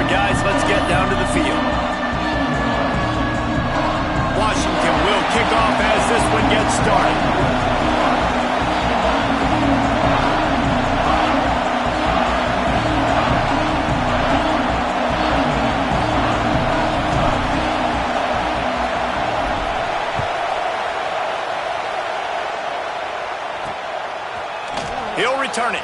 guys, let's get down to the field. Washington will kick off as this one gets started. He'll return it.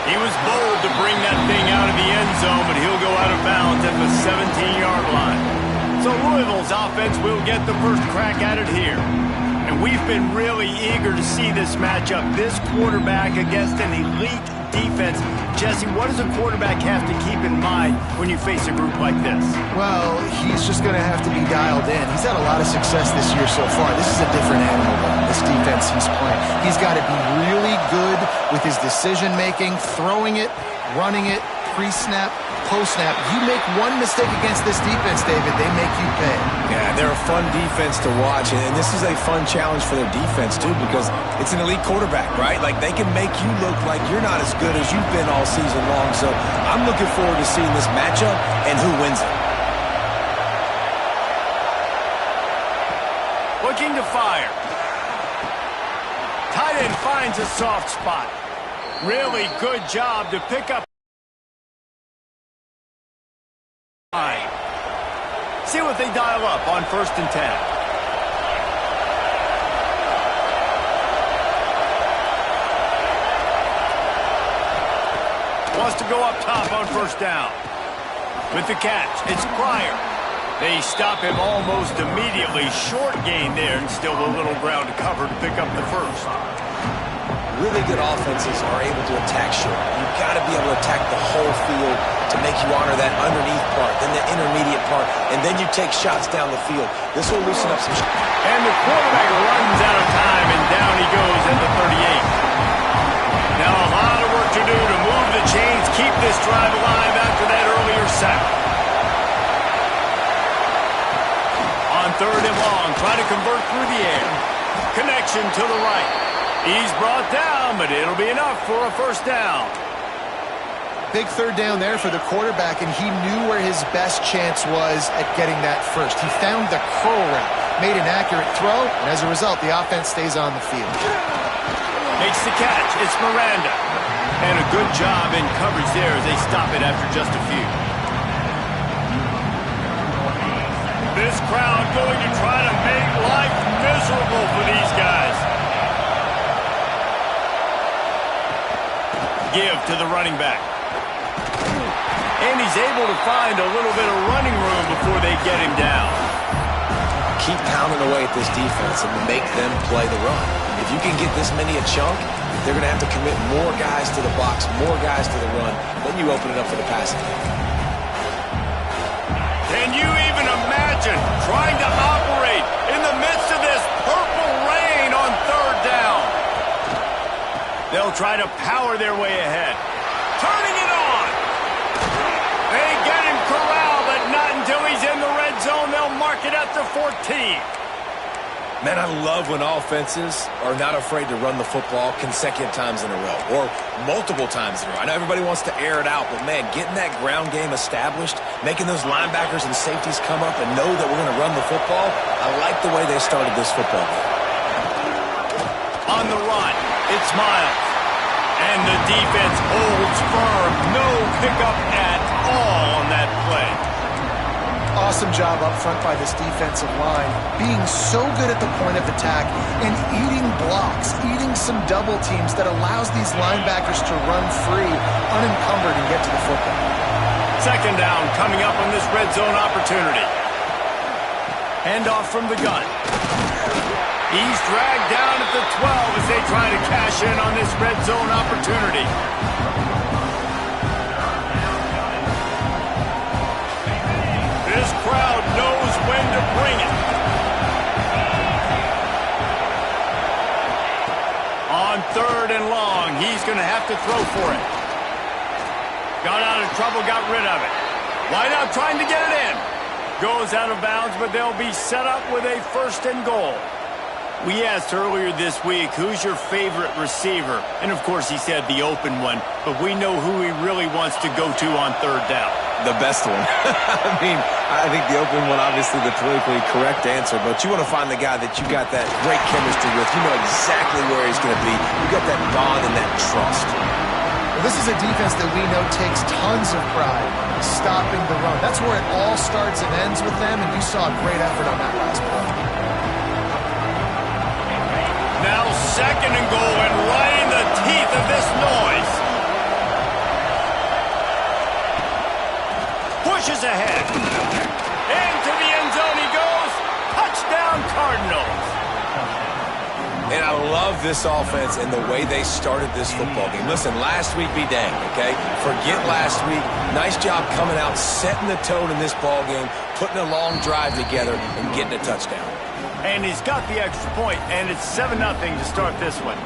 He was bold to bring that thing out of the end zone, but he'll go out of bounds at the 17-yard line. So Louisville's offense will get the first crack at it here. And we've been really eager to see this matchup. This quarterback against an elite defense. Jesse, what does a quarterback have to keep in mind when you face a group like this? Well, he's just going to have to be dialed in. He's had a lot of success this year so far. This is a different animal than this defense he's playing. He's got to be really good with his decision-making, throwing it, running it, pre-snap, post-snap. You make one mistake against this defense, David, they make you pay. Yeah, they're a fun defense to watch, and this is a fun challenge for their defense, too, because it's an elite quarterback, right? Like, they can make you look like you're not as good as you've been all season long, so I'm looking forward to seeing this matchup and who wins it. Looking to fire. Tight end finds a soft spot. Really good job to pick up. See what they dial up on 1st and 10. Wants to go up top on 1st down. With the catch, it's Pryor. They stop him almost immediately. Short gain there, and still a little ground to cover to pick up the first. Really good offenses are able to attack short. You've got to be able to attack the whole field to make you honor that underneath part, then the intermediate part, and then you take shots down the field. This will loosen up some shots. And the quarterback runs out of time, and down he goes at the 38. Now a lot of work to do to move the chains, keep this drive alive after that earlier sack. On 3rd and long, try to convert through the air. Connection to the right. He's brought down, but it'll be enough for a 1st down. Big 3rd down there for the quarterback, and he knew where his best chance was at getting that first. He found the curl route, made an accurate throw, and as a result, the offense stays on the field. Makes the catch. It's Miranda. And a good job in coverage there as they stop it after just a few. This crowd going to try to make life miserable for these guys. Give to the running back. And he's able to find a little bit of running room before they get him down. Keep pounding away at this defense and make them play the run. If you can get this many a chunk, they're going to have to commit more guys to the box, more guys to the run. Then you open it up for the passing. Can you even imagine trying to operate in the midst of this purple rain on 3rd down? They'll try to power their way ahead. Turning it on. They get him corralled, but not until he's in the red zone. They'll mark it at the 14. Man, I love when offenses are not afraid to run the football consecutive times in a row or multiple times in a row. I know everybody wants to air it out, but, man, getting that ground game established, making those linebackers and safeties come up and know that we're going to run the football, I like the way they started this football game. On the run, it's Miles. And the defense holds firm. No pickup at all on that play. Awesome job up front by this defensive line, being so good at the point of attack and eating blocks, eating some double teams that allows these linebackers to run free, unencumbered, and get to the football. 2nd down coming up on this red zone opportunity. Handoff from the gun. He's dragged down at the 12 as they try to cash in on this red zone opportunity. This crowd knows when to bring it. On 3rd and long, he's going to have to throw for it. Got out of trouble, got rid of it. Wideout trying to get it in. Goes out of bounds, but they'll be set up with a 1st and goal. We asked earlier this week, who's your favorite receiver? And, of course, he said the open one. But we know who he really wants to go to on third down. The best one. I think the open one, obviously the politically correct answer, but you want to find the guy that you got that great chemistry with. You know exactly where he's going to be. You got that bond and that trust. Well, this is a defense that we know takes tons of pride stopping the run. That's where it all starts and ends with them, and you saw a great effort on that last play. Now 2nd and goal, and right in the teeth of this noise. Pushes ahead. Into the end zone he goes. Touchdown Cardinals. And I love this offense and the way they started this football game. Listen, last week be danged, okay? Forget last week. Nice job coming out, setting the tone in this ball game, putting a long drive together, and getting a touchdown. And he's got the extra point, and it's 7-0 to start this one.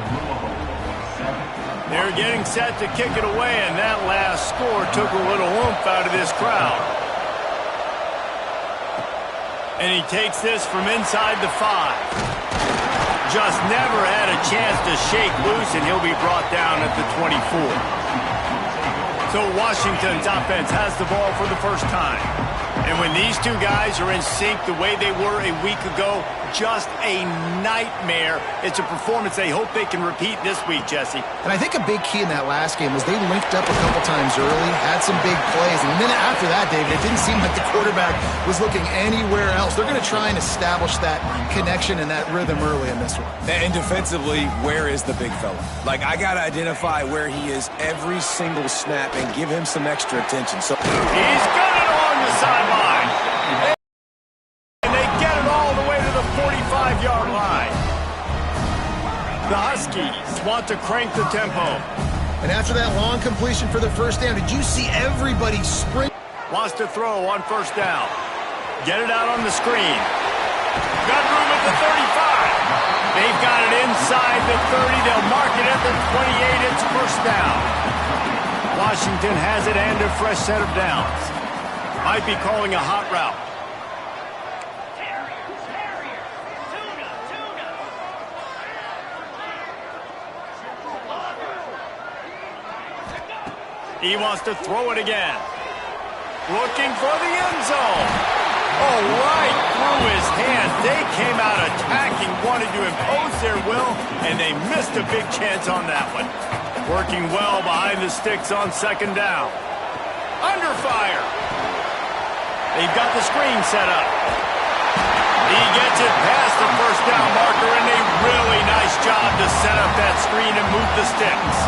They're getting set to kick it away, and that last score took a little oomph out of this crowd. And he takes this from inside the 5. Just never had a chance to shake loose, and he'll be brought down at the 24. So Washington's offense has the ball for the first time. And when these two guys are in sync the way they were a week ago, just a nightmare. It's a performance they hope they can repeat this week, Jesse. And I think a big key in that last game was they linked up a couple times early, had some big plays, and then after that, David, it didn't seem like the quarterback was looking anywhere else. They're going to try and establish that connection and that rhythm early in this one. And defensively, where is the big fella? Like, I got to identify where he is every single snap and give him some extra attention. So he's got it along the sideline. And they get it all the way to the 45-yard line. The Huskies want to crank the tempo. And after that long completion for the first down, did you see everybody spring? Wants to throw on first down. Get it out on the screen. Got room at the 35. They've got it inside the 30. They'll mark it at the 28. It's first down. Washington has it and a fresh set of downs. Might be calling a hot route. He wants to throw it again. Looking for the end zone. Oh, right through his hands. They came out attacking, wanted to impose their will, and they missed a big chance on that one. Working well behind the sticks on second down. Under fire. They've got the screen set up. He gets it past the first down marker, and a really nice job to set up that screen and move the sticks.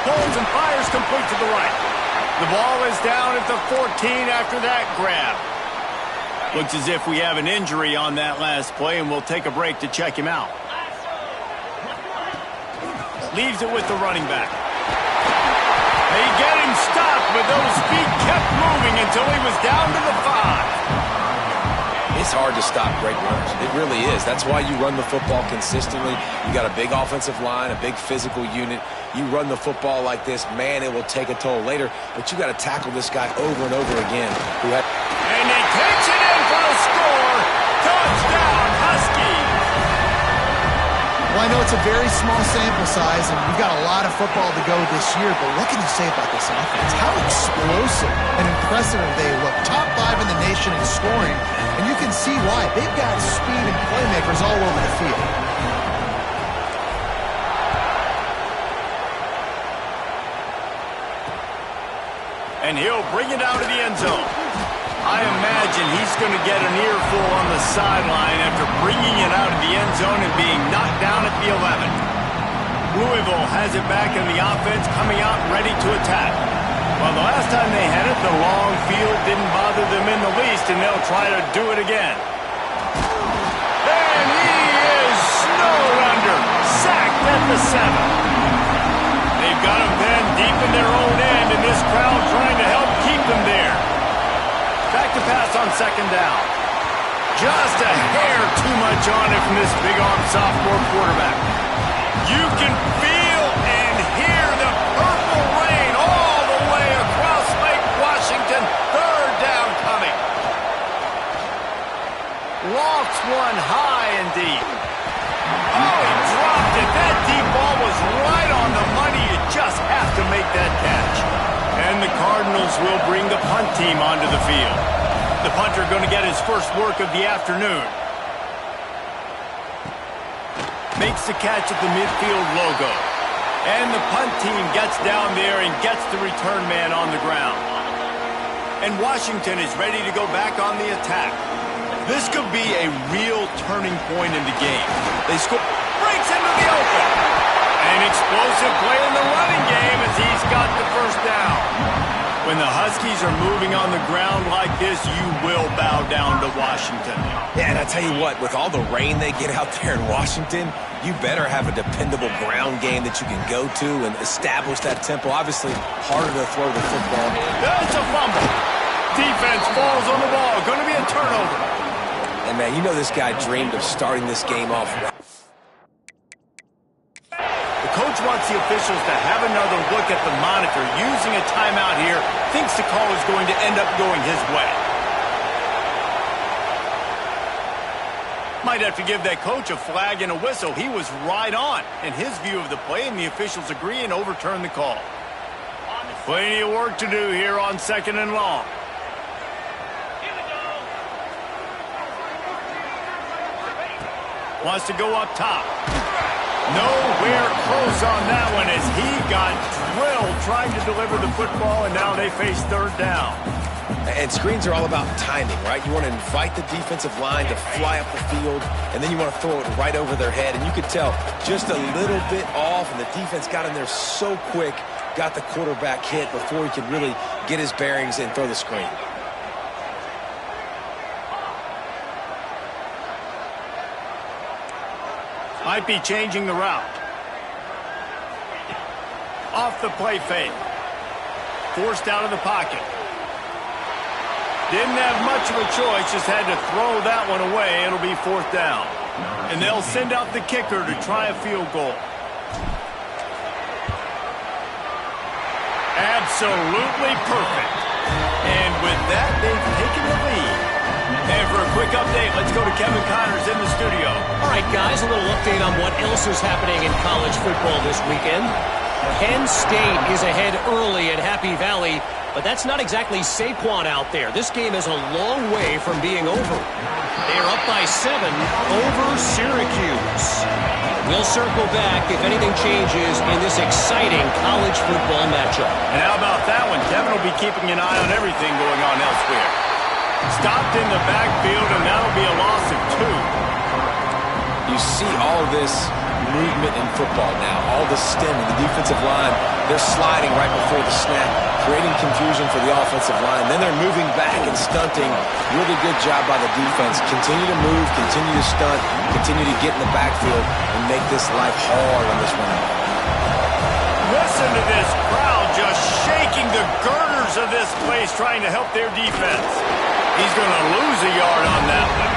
Holds and fires complete to the right. The ball is down at the 14 after that grab. Looks as if we have an injury on that last play, and we'll take a break to check him out. Leaves it with the running back. They get him stopped, but those feet kept moving until he was down to the 5. It's hard to stop great runners. It really is. That's why you run the football consistently. You got a big offensive line, a big physical unit. You run the football like this, man, it will take a toll later. But you got to tackle this guy over and over again. And he takes it in for the score. Touchdown, Huskies. Well, I know it's a very small sample size, and we've got a lot of football to go this year, but what can you say about this offense? How explosive and impressive they look. Top 5 in the nation in scoring, and you can see why. They've got speed and playmakers all over the field. And he'll bring it out of the end zone. I imagine he's going to get an earful on the sideline after bringing it out of the end zone and being knocked down at the 11. Louisville has it back in the offense, coming out ready to attack. Well, the last time they had it, the long field didn't bother them in the least, and they'll try to do it again. And he is snowed under, sacked at the 7. They've got him then deep in their own end, and this crowd trying to help keep them there. Back to pass on second down. Just a hair too much on it from this big-arm sophomore quarterback. You can feel and hear the purple rain all the way across Lake Washington. Third down, punt team onto the field. The punter going to get his first work of the afternoon. Makes the catch at the midfield logo. And the punt team gets down there and gets the return man on the ground. And Washington is ready to go back on the attack. This could be a real turning point in the game. They score, breaks into the open. An explosive play in the running game as he's got the first down. When the Huskies are moving on the ground like this, you will bow down to Washington. Yeah, and I tell you what, with all the rain they get out there in Washington, you better have a dependable ground game that you can go to and establish that tempo. Obviously, harder to throw the football. That's a fumble. Defense falls on the ball. Going to be a turnover. And, man, you know this guy dreamed of starting this game off right. The coach wants the officials to have another look at the monitor. Using a timeout here, thinks the call is going to end up going his way. Might have to give that coach a flag and a whistle. He was right on in his view of the play, and the officials agree and overturn the call. Plenty of work to do here on 2nd and long. Wants to go up top. Nowhere close on that one as he got drilled trying to deliver the football, and now they face 3rd down. And screens are all about timing, right? You want to invite the defensive line to fly up the field, and then you want to throw it right over their head. And you could tell just a little bit off, and the defense got in there so quick, got the quarterback hit before he could really get his bearings and throw the screen. Might be changing the route. Off the play fake. Forced out of the pocket. Didn't have much of a choice, just had to throw that one away. It'll be 4th down. And they'll send out the kicker to try a field goal. Absolutely perfect. And with that, they've taken the lead. And for a quick update, let's go to Kevin Connors in the studio. All right, guys, a little update on what else is happening in college football this weekend. Penn State is ahead early at Happy Valley, but that's not exactly Saquon out there. This game is a long way from being over. They are up by 7 over Syracuse. We'll circle back if anything changes in this exciting college football matchup. And how about that one? Kevin will be keeping an eye on everything going on elsewhere. Stopped in the backfield, and that'll be a loss of 2. You see all this movement in football now, all the stemming, the defensive line, they're sliding right before the snap, creating confusion for the offensive line. Then they're moving back and stunting. Really good job by the defense. Continue to move, continue to stunt, continue to get in the backfield and make this life hard on this run. Listen to this crowd just shaking the girders of this place trying to help their defense. He's going to lose a yard on that one.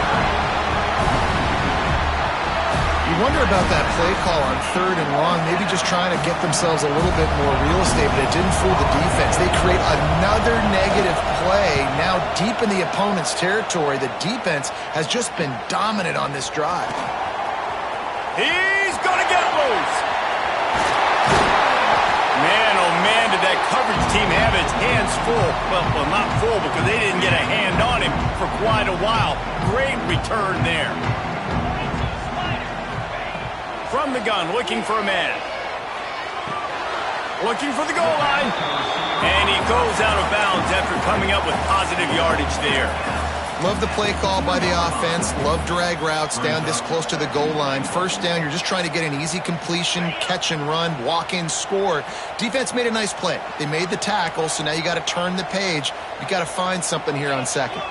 You wonder about that play call on 3rd and long, maybe just trying to get themselves a little bit more real estate, but it didn't fool the defense. They create another negative play now deep in the opponent's territory. The defense has just been dominant on this drive. He's going to get loose. Man, oh man, did that coverage team have its hands full. Well, not full because they didn't get a hand on him for quite a while. Great return there. From the gun, looking for a man. Looking for the goal line. And he goes out of bounds after coming up with positive yardage there. Love the play call by the offense. Love drag routes down this close to the goal line. 1st down, you're just trying to get an easy completion, catch and run, walk in, score. Defense made a nice play. They made the tackle, so now you got to turn the page. You got to find something here on 2nd.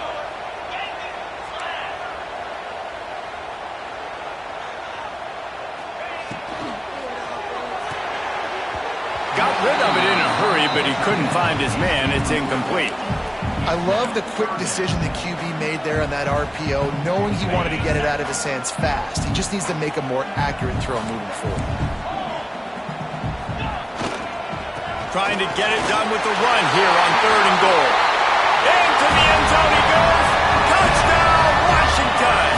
Got rid of it in a hurry, but he couldn't find his man. It's incomplete. I love the quick decision the QB made there on that RPO, knowing he wanted to get it out of his hands fast. He just needs to make a more accurate throw moving forward. Trying to get it done with the run here on 3rd and goal. Into the end zone he goes. Touchdown, Washington!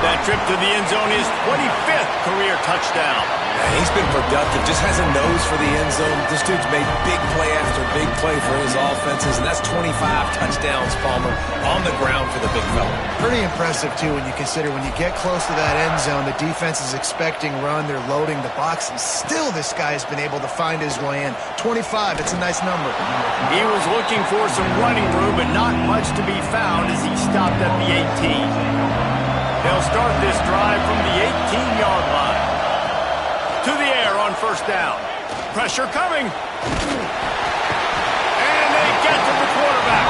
That trip to the end zone is 25th career touchdown. And he's been productive, just has a nose for the end zone. This dude's made big play after big play for his offenses, and that's 25 touchdowns, Palmer, on the ground for the big fella. Pretty impressive, too, when you consider when you get close to that end zone, the defense is expecting run, they're loading the box, and still this guy has been able to find his way in. 25, it's a nice number. He was looking for some running room, but not much to be found as he stopped at the 18. They'll start this drive from the 18-yard line. To the air on first down. Pressure coming. And they get to the quarterback.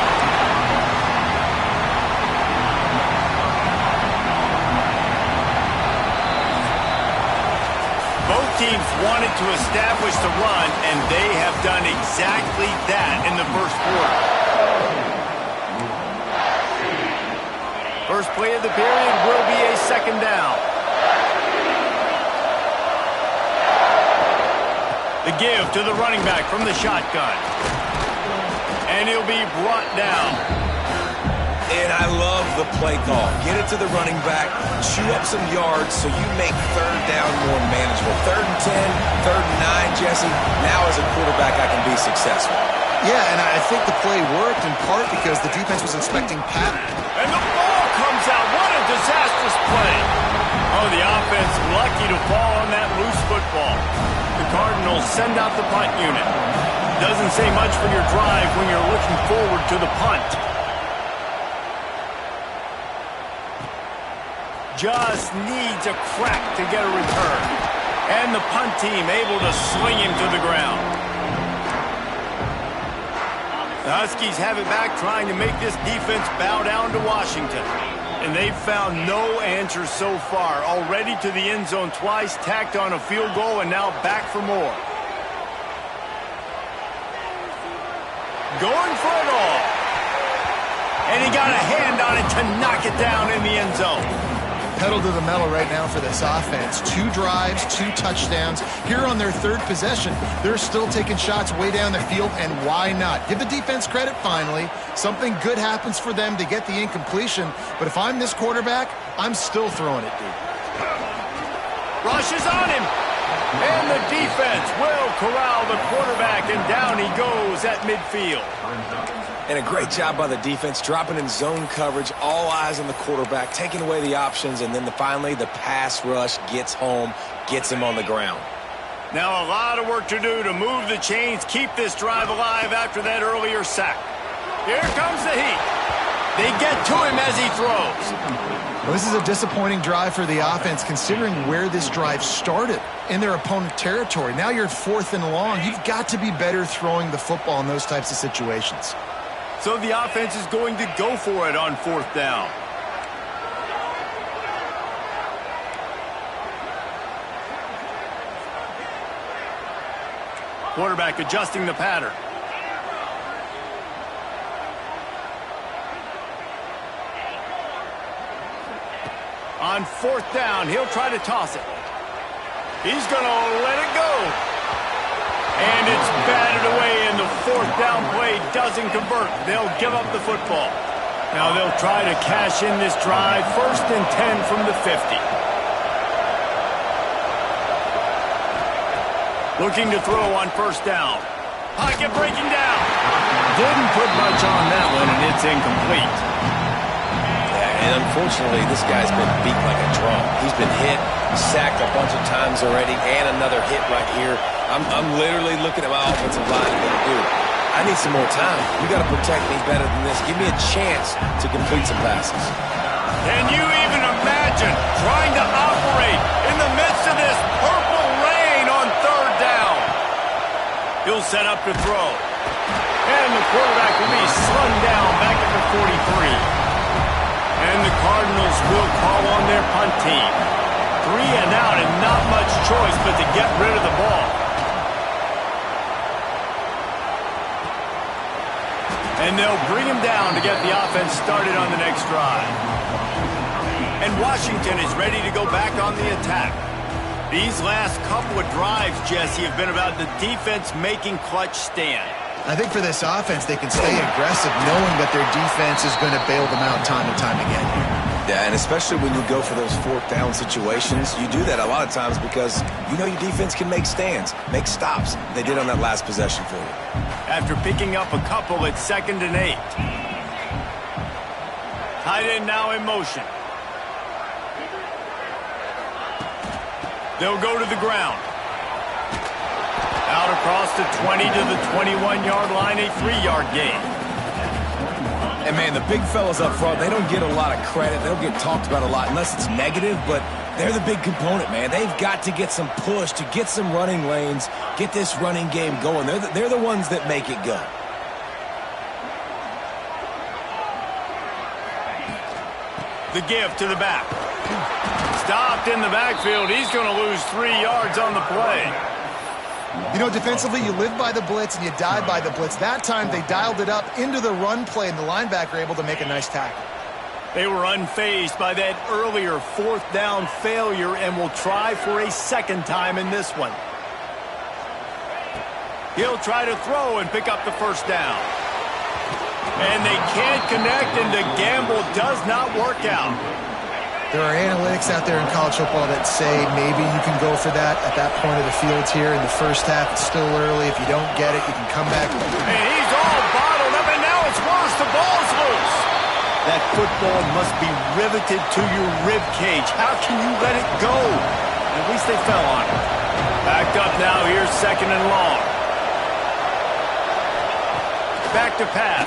Both teams wanted to establish the run, and they have done exactly that in the first quarter. First play of the period will be a second down. The give to the running back from the shotgun. And he'll be brought down. And I love the play call. Get it to the running back, chew up some yards so you make third down more manageable. 3rd and 10, 3rd and 9, Jesse. Now as a quarterback, I can be successful. Yeah, and I think the play worked in part because the defense was expecting Pat. And the ball comes out. What a disastrous play. Oh, the offense lucky to fall on that loose football. The Cardinals send out the punt unit. Doesn't say much for your drive when you're looking forward to the punt. Just needs a crack to get a return. And the punt team able to swing him to the ground. The Huskies have it back, trying to make this defense bow down to Washington. And they've found no answers so far. Already to the end zone twice, tacked on a field goal, and now back for more. Going for it all. And he got a hand on it to knock it down in the end zone. Pedal to the metal right now for this offense. 2 drives, 2 touchdowns. Here on their 3rd possession, they're still taking shots way down the field, and why not? Give the defense credit finally. Something good happens for them to get the incompletion, but if I'm this quarterback, I'm still throwing it deep. Rushes on him. And the defense will corral the quarterback, and down he goes at midfield. And a great job by the defense, dropping in zone coverage, all eyes on the quarterback, taking away the options, and then finally the pass rush gets home, gets him on the ground. Now a lot of work to do to move the chains, keep this drive alive after that earlier sack. Here comes the heat. They get to him as he throws. Well, this is a disappointing drive for the offense considering where this drive started in their opponent territory. Now you're 4th and long. You've got to be better throwing the football in those types of situations. So the offense is going to go for it on 4th down. Quarterback adjusting the pattern. On 4th down, he'll try to toss it. He's going to let it go. And it's batted away, and the 4th down play doesn't convert. They'll give up the football. Now they'll try to cash in this drive. 1st and 10 from the 50. Looking to throw on 1st down. Pocket breaking down. Didn't put much on that one, and it's incomplete. And unfortunately, this guy's been beat like a drum. He's been hit, sacked a bunch of times already, and another hit right here. I'm literally looking at my offensive line and going, dude, I need some more time. You got to protect me better than this. Give me a chance to complete some passes. Can you even imagine trying to operate in the midst of this purple rain on 3rd down? He'll set up to throw. And the quarterback will be slung down back at the 43. And the Cardinals will call on their punt team. 3 and out, and not much choice but to get rid of the ball. And they'll bring him down to get the offense started on the next drive. And Washington is ready to go back on the attack. These last couple of drives, Jesse, have been about the defense making clutch stand. I think for this offense, they can stay aggressive knowing that their defense is going to bail them out time and time again. Yeah, and especially when you go for those fourth down situations, you do that a lot of times because you know your defense can make stands, make stops. They did on that last possession for you. After picking up a couple, it's 2nd and 8. Tight end now in motion. They'll go to the ground. Out across the 20 to the 21-yard line, a 3-yard gain. And, man, the big fellas up front, they don't get a lot of credit. They don't get talked about a lot unless it's negative, but they're the big component, man. They've got to get some push, to get some running lanes, get this running game going. They're the ones that make it go. The give to the back. Stopped in the backfield. He's going to lose 3 yards on the play. You know, defensively, you live by the blitz and you die by the blitz. That time, they dialed it up into the run play, and the linebacker able to make a nice tackle. They were unfazed by that earlier 4th down failure and will try for a 2nd time in this one. He'll try to throw and pick up the 1st down. And they can't connect, and the gamble does not work out. There are analytics out there in college football that say maybe you can go for that at that point of the field here in the first half. It's still early. If you don't get it, you can come back. And he's all bottled up, and now it's lost. The ball's loose. That football must be riveted to your rib cage. How can you let it go? At least they fell on it. Backed up now. Here's 2nd and long. Back to pass.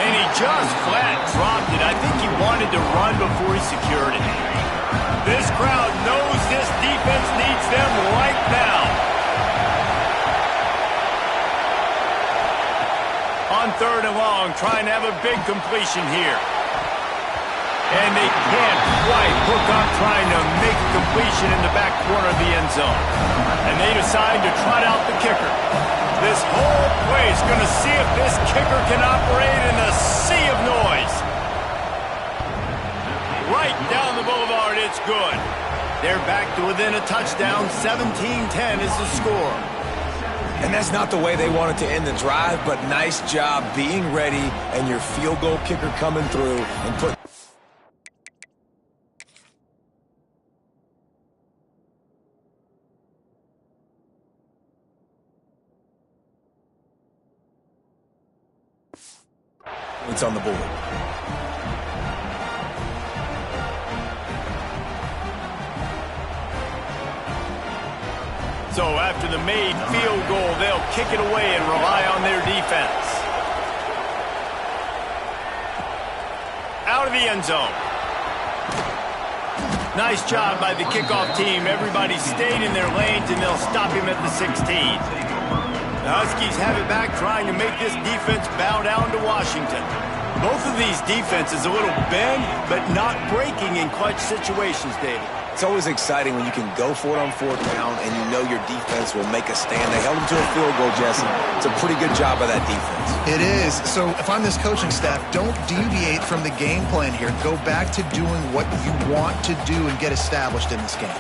And he just flat dropped it. I think he wanted to run before he secured it. This crowd knows this defense needs them right now. On 3rd and long, trying to have a big completion here. And they can't quite hook up trying to make a completion in the back corner of the end zone. And they decide to trot out the kicker. This whole place going to see if this kicker can operate in a sea of noise. Right down the boulevard, it's good. They're back to within a touchdown. 17-10 is the score. And that's not the way they wanted to end the drive, but nice job being ready and your field goal kicker coming through and put. It's on the board. So after the made field goal, they'll kick it away and rely on their defense. Out of the end zone. Nice job by the kickoff team. Everybody stayed in their lanes, and they'll stop him at the 16. The Huskies have it back, trying to make this defense bow down to Washington. Both of these defenses a little bend, but not breaking in clutch situations, David. It's always exciting when you can go for it on 4th down and you know your defense will make a stand. They held them to a field goal, Jesse. It's a pretty good job by that defense. It is. So if I'm this coaching staff, don't deviate from the game plan here. Go back to doing what you want to do and get established in this game.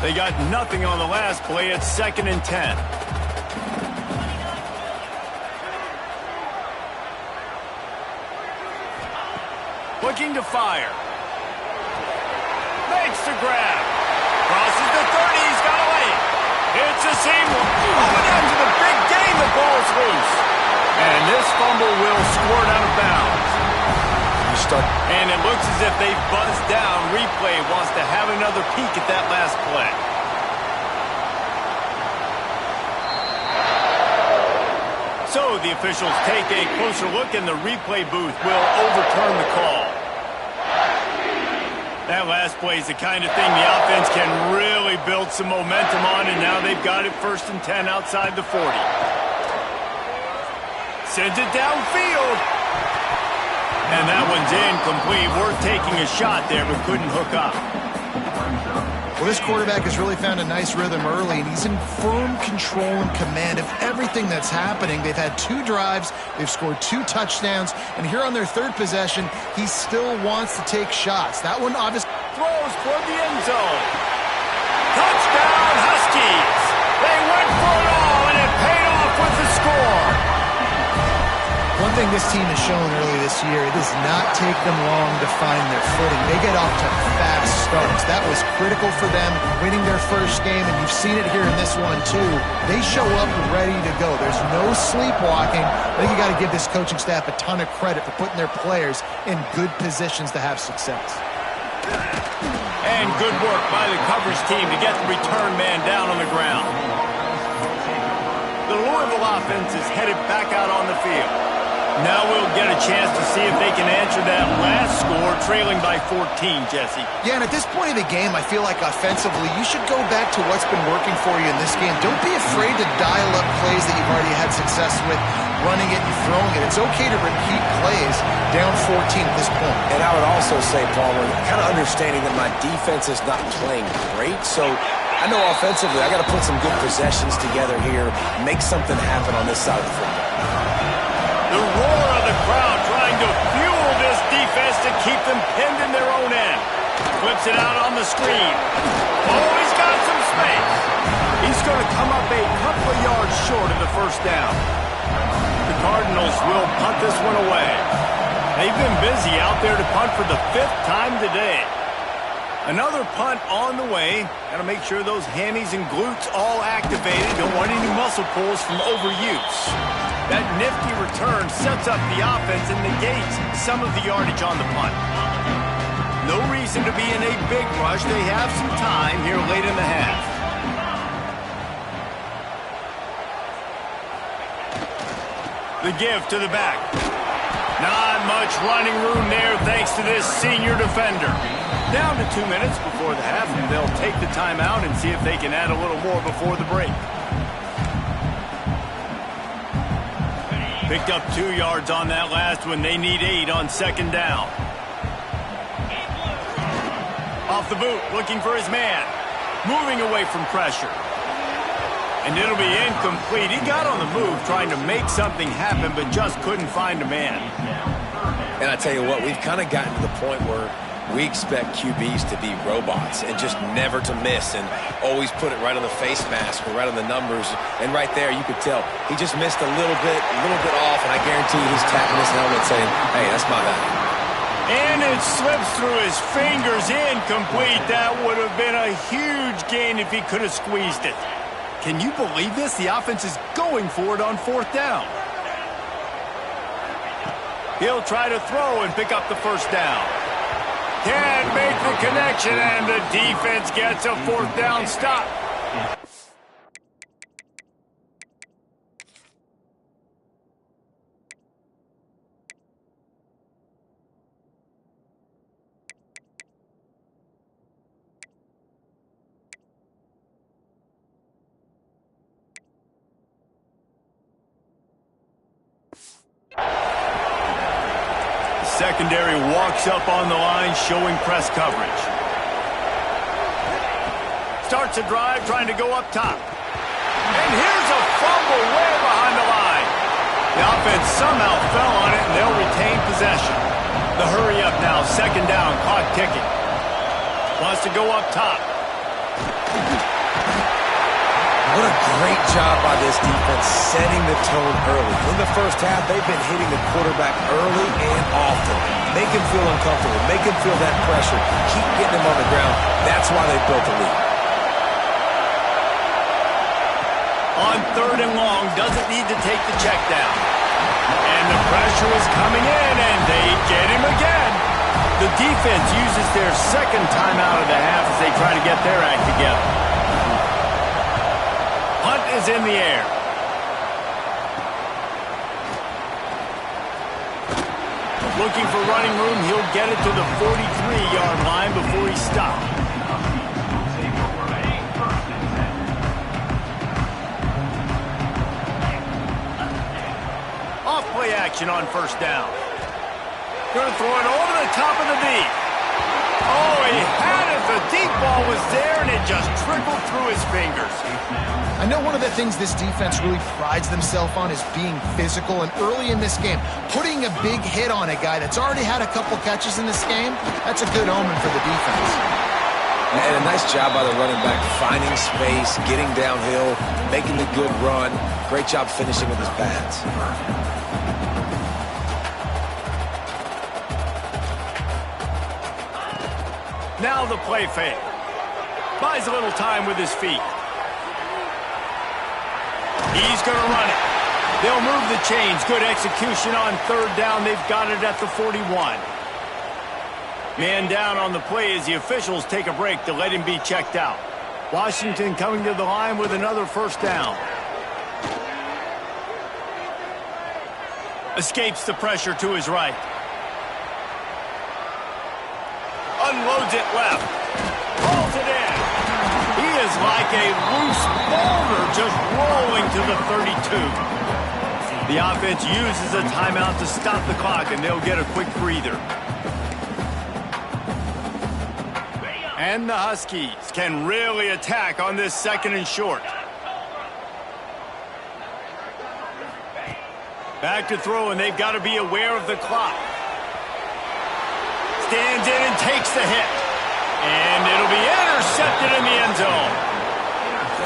They got nothing on the last play. It's 2nd and 10. Looking to fire. Makes the grab. Crosses the 30. He's got away. It's a seam. Going after the big game. The ball's loose. And this fumble will squirt out of bounds. And it looks as if they buzzed down. Replay wants to have another peek at that last play. So the officials take a closer look, and the replay booth will overturn the call. That last play is the kind of thing the offense can really build some momentum on, and now they've got it 1st and 10 outside the 40. Sends it downfield. And that one's incomplete. Worth taking a shot there, but couldn't hook up. Well, this quarterback has really found a nice rhythm early, and he's in firm control and command of everything that's happening. They've had 2 drives. They've scored 2 touchdowns. And here on their 3rd possession, he still wants to take shots. That one obviously throws toward the end zone. Touchdown, Huskies. They went for it all, and it paid off with the score. One thing this team has shown early this year, it does not take them long to find their footing. They get off to fast starts. That was critical for them, winning their first game, and you've seen it here in this one too. They show up ready to go. There's no sleepwalking. I think you got to give this coaching staff a ton of credit for putting their players in good positions to have success. And good work by the coverage team to get the return man down on the ground. The Louisville offense is headed back out on the field. Now we'll get a chance to see if they can answer that last score, trailing by 14, Jesse. Yeah, and at this point of the game, I feel like offensively, you should go back to what's been working for you in this game. Don't be afraid to dial up plays that you've already had success with, running it and throwing it. It's okay to repeat plays down 14 at this point. And I would also say, Palmer, kind of understanding that my defense is not playing great, so I know offensively I got to put some good possessions together here, make something happen on this side of the football. The roar of the crowd trying to fuel this defense to keep them pinned in their own end. Flips it out on the screen. Oh, he's got some space. He's going to come up a couple of yards short of the first down. The Cardinals will punt this one away. They've been busy out there to punt for the 5th time today. Another punt on the way. Got to make sure those hammies and glutes all activated. Don't want any muscle pulls from overuse. That nifty return sets up the offense and negates some of the yardage on the punt. No reason to be in a big rush. They have some time here late in the half. The give to the back. Not much running room there thanks to this senior defender. Down to 2 minutes before the half, and they'll take the timeout and see if they can add a little more before the break. Picked up 2 yards on that last one. They need 8 on second down. Off the boot, looking for his man. Moving away from pressure. And it'll be incomplete. He got on the move trying to make something happen, but just couldn't find a man. And I tell you what, we've kind of gotten to the point where we expect QBs to be robots and just never to miss and always put it right on the face mask or right on the numbers. And right there, you could tell he just missed a little bit off, and I guarantee he's tapping his helmet saying, hey, that's my bad. And it slips through his fingers, incomplete. That would have been a huge gain if he could have squeezed it. Can you believe this? The offense is going for it on 4th down. He'll try to throw and pick up the first down. Can't make the connection, and the defense gets a 4th down stop. Secondary walks up on the line, showing press coverage. Starts a drive, trying to go up top. And here's a fumble way behind the line. The offense somehow fell on it, and they'll retain possession. The hurry up now, second down, clock ticking. Wants to go up top. What a great job by this defense setting the tone early. In the first half, they've been hitting the quarterback early and often. Make him feel uncomfortable. Make him feel that pressure. Keep getting him on the ground. That's why they built the lead. On 3rd and long, doesn't need to take the check down. And the pressure is coming in, and they get him again. The defense uses their second timeout of the half as they try to get their act together. Punt is in the air. Looking for running room. He'll get it to the 43-yard line before he stopped. Off play action on first down. Going to throw it over the top of the deep. Oh, he had it. The deep ball was there, and it just trickled through his fingers. I know one of the things this defense really prides themselves on is being physical, and early in this game, putting a big hit on a guy that's already had a couple catches in this game, that's a good omen for the defense. And a nice job by the running back, finding space, getting downhill, making a good run. Great job finishing with his pads. Now the play fake. Buys a little time with his feet. He's going to run it. They'll move the chains. Good execution on third down. They've got it at the 41. Man down on the play as the officials take a break to let him be checked out. Washington coming to the line with another first down. Escapes the pressure to his right. Unloads it left. Pulls it in. He is like a loose boulder just rolling to the 32. The offense uses a timeout to stop the clock, and they'll get a quick breather. And the Huskies can really attack on this second and short. Back to throw, and they've got to be aware of the clock. Stands in and takes the hit. And it'll be intercepted in the end zone.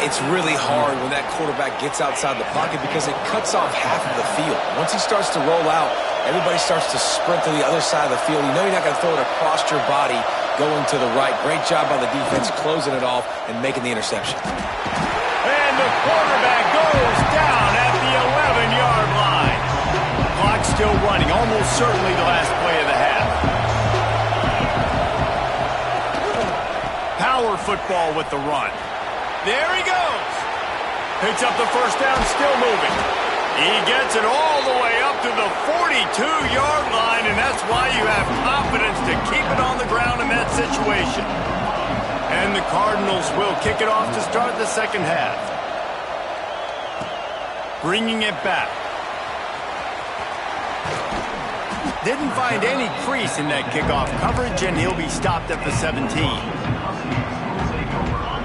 It's really hard when that quarterback gets outside the pocket because it cuts off half of the field. Once he starts to roll out, everybody starts to sprint to the other side of the field. You know you're not going to throw it across your body going to the right. Great job by the defense closing it off and making the interception. And the quarterback goes down at the 11-yard line. Clock still running, almost certainly the last play of the half. Power football with the run. There he goes. Picks up the first down, still moving. He gets it all the way up to the 42-yard line, and that's why you have confidence to keep it on the ground in that situation. And the Cardinals will kick it off to start the second half. Bringing it back. Didn't find any crease in that kickoff coverage, and he'll be stopped at the 17.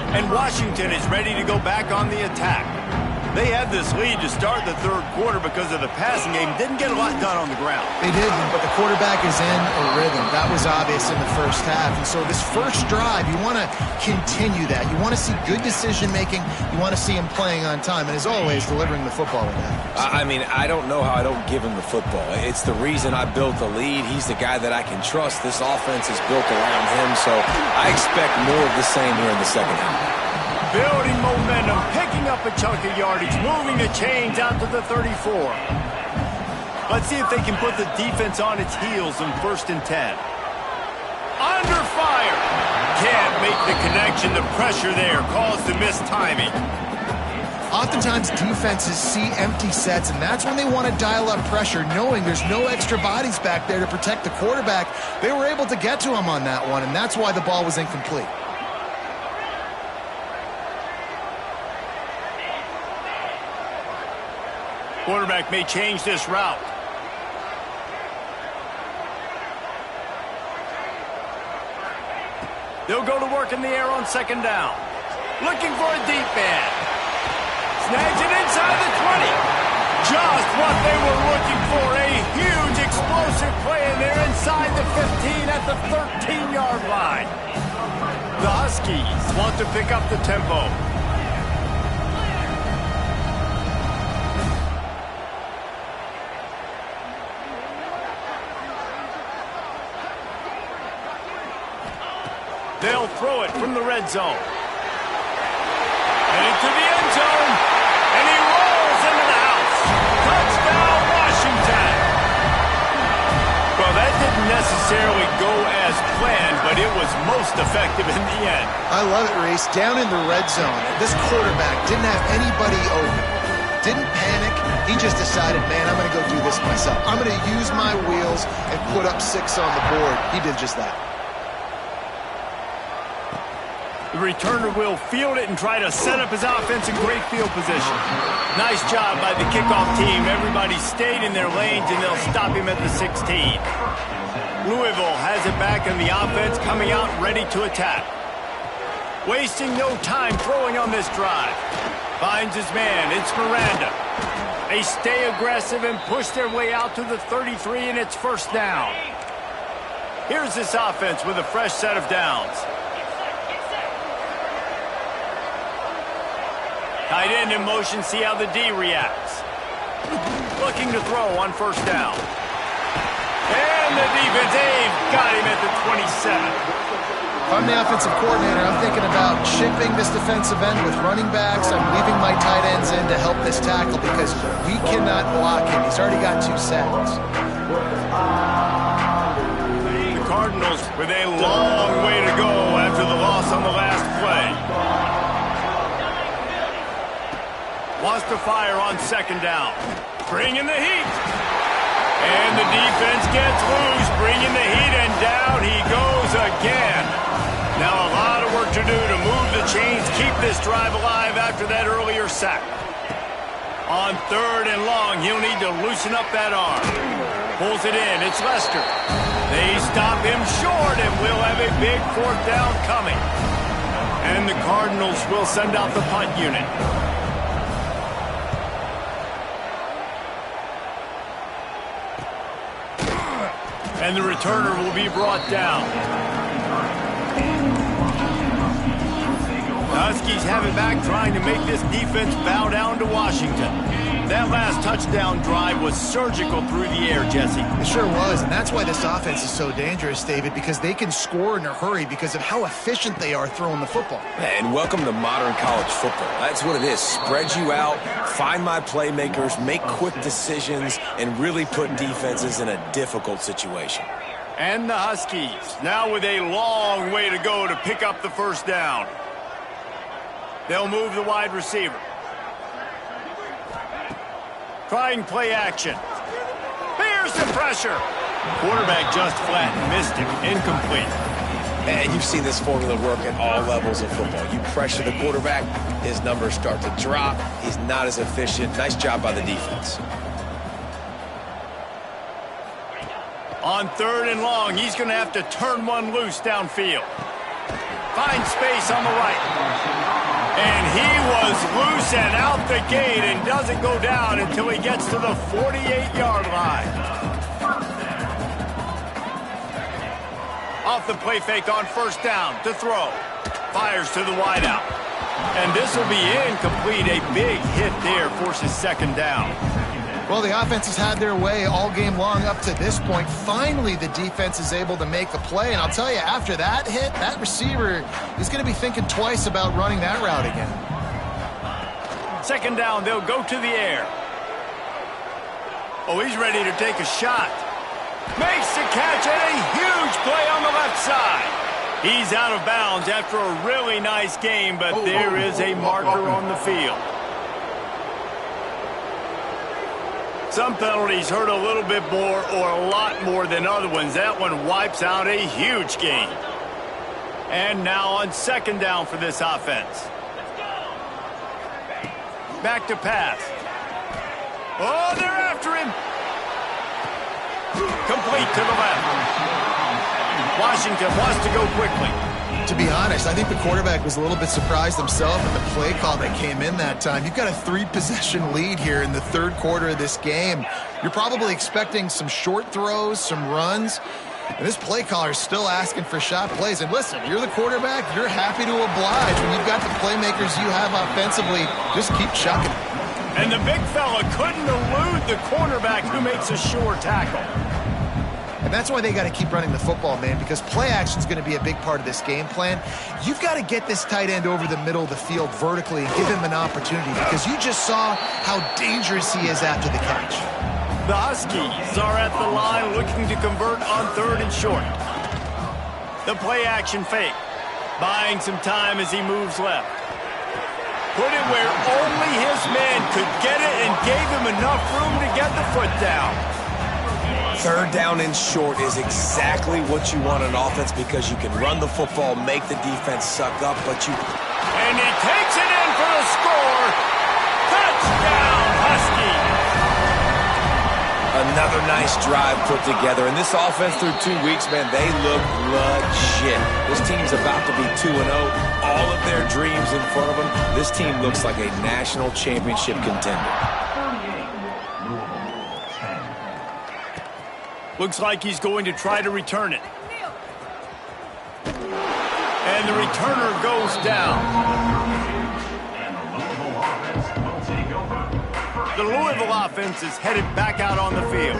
And Washington is ready to go back on the attack. They had this lead to start the third quarter because of the passing game. Didn't get a lot done on the ground. They didn't, but the quarterback is in a rhythm. That was obvious in the first half. And so this first drive, you want to continue that. You want to see good decision-making. You want to see him playing on time. And as always, delivering the football with that. I mean, I don't know how I don't give him the football. It's the reason I built the lead. He's the guy that I can trust. This offense is built around him, so I expect more of the same here in the second half. Building momentum, picking up a chunk of yardage, moving the chains out to the 34. Let's see if they can put the defense on its heels in 1st and 10. Under fire. Can't make the connection. The pressure there caused the missed timing. Oftentimes defenses see empty sets, and that's when they want to dial up pressure, knowing there's no extra bodies back there to protect the quarterback. They were able to get to him on that one, and that's why the ball was incomplete. Quarterback may change this route. They'll go to work in the air on second down. Looking for a deep man. Snags it inside the 20. Just what they were looking for. A huge explosive play, and they're inside the 15 at the 13-yard line. The Huskies want to pick up the tempo. They'll throw it from the red zone. And into the end zone. And he rolls into the house. Touchdown, Washington. Well, that didn't necessarily go as planned, but it was most effective in the end. I love it, Reese. Down in the red zone, this quarterback didn't have anybody open. Didn't panic. He just decided, man, I'm going to go do this myself. I'm going to use my wheels and put up 6 on the board. He did just that. The returner will field it and try to set up his offense in great field position. Nice job by the kickoff team. Everybody stayed in their lanes, and they'll stop him at the 16. Louisville has it back, and the offense coming out ready to attack. Wasting no time throwing on this drive. Finds his man. It's Miranda. They stay aggressive and push their way out to the 33, and it's first down. Here's this offense with a fresh set of downs. Tight end in motion, see how the D reacts. Looking to throw on first down. And the defense, they've got him at the 27. If I'm the offensive coordinator, I'm thinking about chipping this defensive end with running backs. I'm leaving my tight ends in to help this tackle because we cannot block him. He's already got 2 sacks. The Cardinals with a long way to go after the loss on the last play. Wants to fire on 2nd down. Bringing the heat. And the defense gets loose, bringing the heat, and down he goes again. Now a lot of work to do to move the chains, keep this drive alive after that earlier sack. On 3rd and long, he'll need to loosen up that arm. Pulls it in, it's Lester. They stop him short, and we'll have a big 4th down coming. And the Cardinals will send out the punt unit. And the returner will be brought down. The Huskies have it back, trying to make this defense bow down to Washington. That last touchdown drive was surgical through the air, Jesse. It sure was, and that's why this offense is so dangerous, David, because they can score in a hurry because of how efficient they are throwing the football. And welcome to modern college football. That's what it is. Spread you out, find my playmakers, make quick decisions, and really put defenses in a difficult situation. And the Huskies, now with a long way to go to pick up the 1st down. They'll move the wide receiver. Trying play action. Here's the pressure. Quarterback just flat missed him. Incomplete. And you've seen this formula work at all levels of football. You pressure the quarterback, his numbers start to drop. He's not as efficient. Nice job by the defense. On 3rd and long, he's going to have to turn one loose downfield. Finds space on the right. And he was loose and out the gate and doesn't go down until he gets to the 48-yard line. Off the play fake on 1st down to throw. Fires to the wideout. And this will be incomplete. A big hit there forces 2nd down. Well, the offense has had their way all game long up to this point. Finally, the defense is able to make a play. And I'll tell you, after that hit, that receiver is going to be thinking twice about running that route again. 2nd down, they'll go to the air. Oh, he's ready to take a shot. Makes the catch and a huge play on the left side. He's out of bounds after a really nice game, but there is a marker on the field. Some penalties hurt a little bit more or a lot more than other ones. That one wipes out a huge game. And now on 2nd down for this offense. Back to pass. Oh, they're after him. Complete to the left. Washington wants to go quickly. To be honest, I think the quarterback was a little bit surprised himself at the play call that came in that time. You've got a 3-possession lead here in the 3rd quarter of this game. You're probably expecting some short throws, some runs. And this play caller is still asking for shot plays. And listen, you're the quarterback. You're happy to oblige. When you've got the playmakers you have offensively, just keep chucking it. And the big fella couldn't elude the cornerback who makes a sure tackle. And that's why they got to keep running the football, man, because play action is going to be a big part of this game plan. You've got to get this tight end over the middle of the field vertically and give him an opportunity, because you just saw how dangerous he is after the catch. The Huskies are at the line looking to convert on 3rd and short. The play action fake, buying some time as he moves left. Put it where only his man could get it and gave him enough room to get the foot down. 3rd down and short is exactly what you want on offense, because you can run the football, make the defense suck up, but you... And he takes it in for the score. Touchdown, Huskies. Another nice drive put together. And this offense through 2 weeks, man, they look legit. This team's about to be 2-0. All of their dreams in front of them. This team looks like a national championship contender. Looks like he's going to try to return it. And the returner goes down. The Louisville offense is headed back out on the field.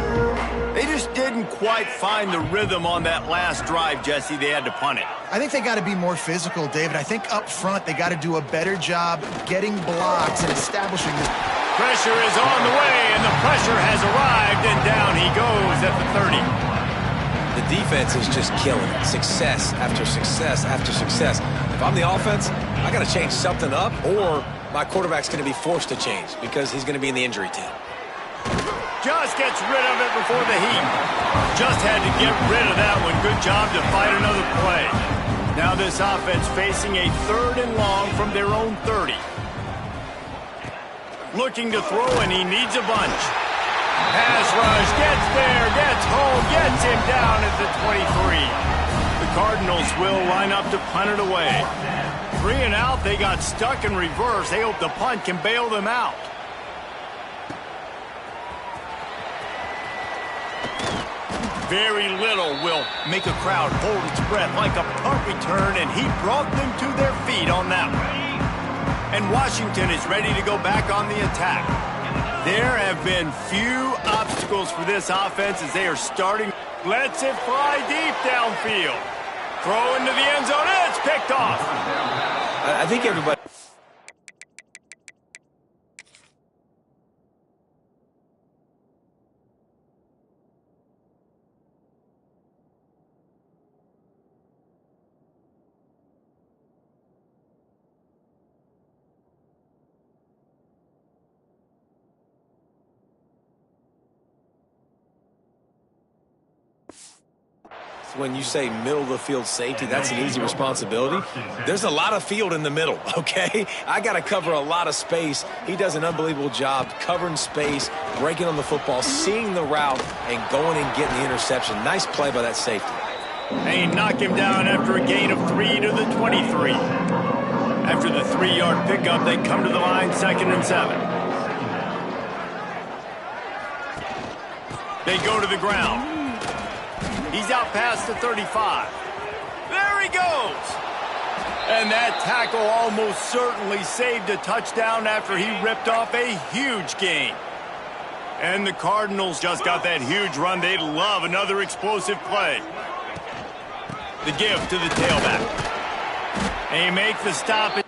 They just didn't quite find the rhythm on that last drive, Jesse. They had to punt it. I think they got to be more physical, David. I think up front they got to do a better job getting blocks and establishing this. Pressure is on the way, and the pressure has arrived, and down he goes at the 30. The defense is just killing it. Success after success after success. If I'm the offense, I got to change something up, or my quarterback's going to be forced to change because he's going to be in the injury team. Just gets rid of it before the heat. Just had to get rid of that one. Good job to fight another play. Now this offense facing a 3rd and long from their own 30. Looking to throw, and he needs a bunch. Pass rush, gets there, gets home, gets him down at the 23. The Cardinals will line up to punt it away. 3 and out, they got stuck in reverse. They hope the punt can bail them out. Very little will make a crowd hold its breath like a punt return, and he brought them to their feet on that one. And Washington is ready to go back on the attack. There have been few obstacles for this offense as they are starting. Lets it fly deep downfield. Throw into the end zone. It's picked off. I think everybody... When you say middle of the field safety, that's an easy responsibility. There's a lot of field in the middle, okay? I got to cover a lot of space. He does an unbelievable job covering space, breaking on the football, seeing the route, and going and getting the interception. Nice play by that safety. They knock him down after a gain of 3 to the 23. After the 3-yard pickup, they come to the line 2nd and 7. They go to the ground. He's out past the 35. There he goes. And that tackle almost certainly saved a touchdown after he ripped off a huge gain. And the Cardinals just got that huge run. They'd love another explosive play. The give to the tailback. They make the stop.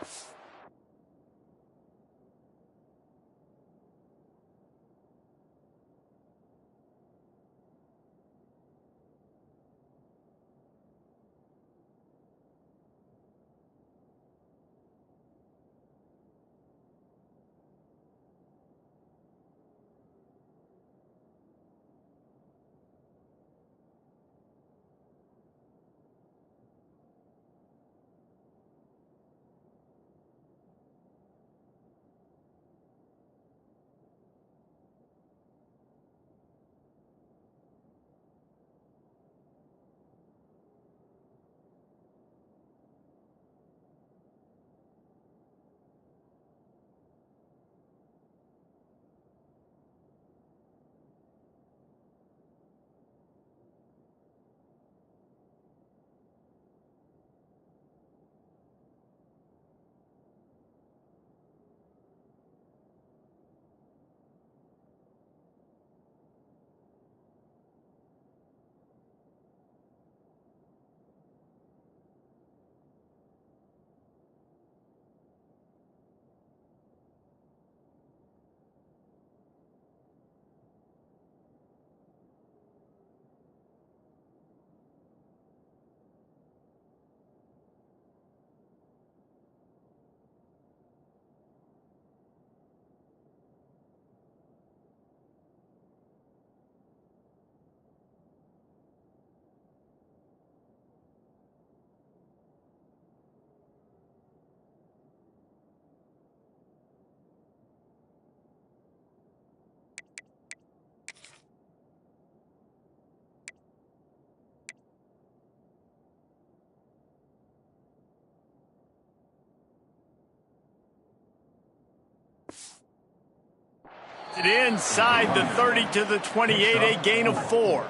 Inside the 30 to the 28, a gain of 4.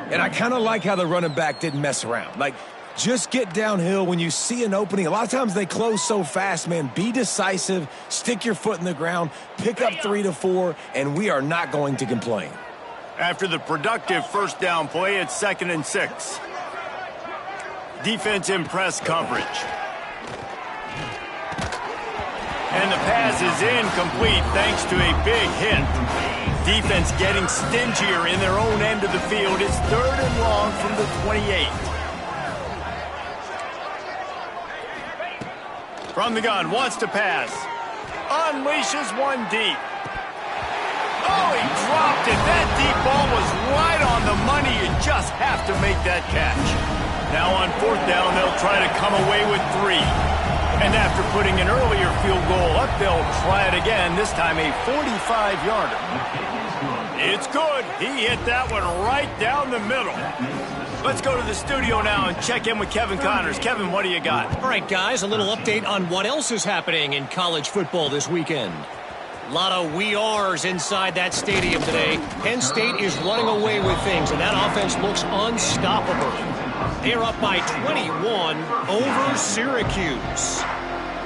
And I kind of like how the running back didn't mess around. Like, Just get downhill when you see an opening. A lot of times they close so fast, man. Be decisive, stick your foot in the ground, pick up 3 to 4, and we are not going to complain. After the productive first down play, it's 2nd and 6. Defense in press coverage. And the pass is incomplete thanks to a big hit. Defense getting stingier in their own end of the field. It's 3rd and long from the 28. From the gun, wants to pass. Unleashes one deep. Oh, he dropped it. That deep ball was right on the money. You just have to make that catch. Now on 4th down, they'll try to come away with 3. And after putting an earlier field goal up, they'll try it again, this time a 45-yarder. It's good. He hit that one right down the middle. Let's go to the studio now and check in with Kevin Connors. Kevin, what do you got? All right, guys, a little update on what else is happening in college football this weekend. A lot of we ares inside that stadium today. Penn State is running away with things, and that offense looks unstoppable. They're up by 21 over Syracuse.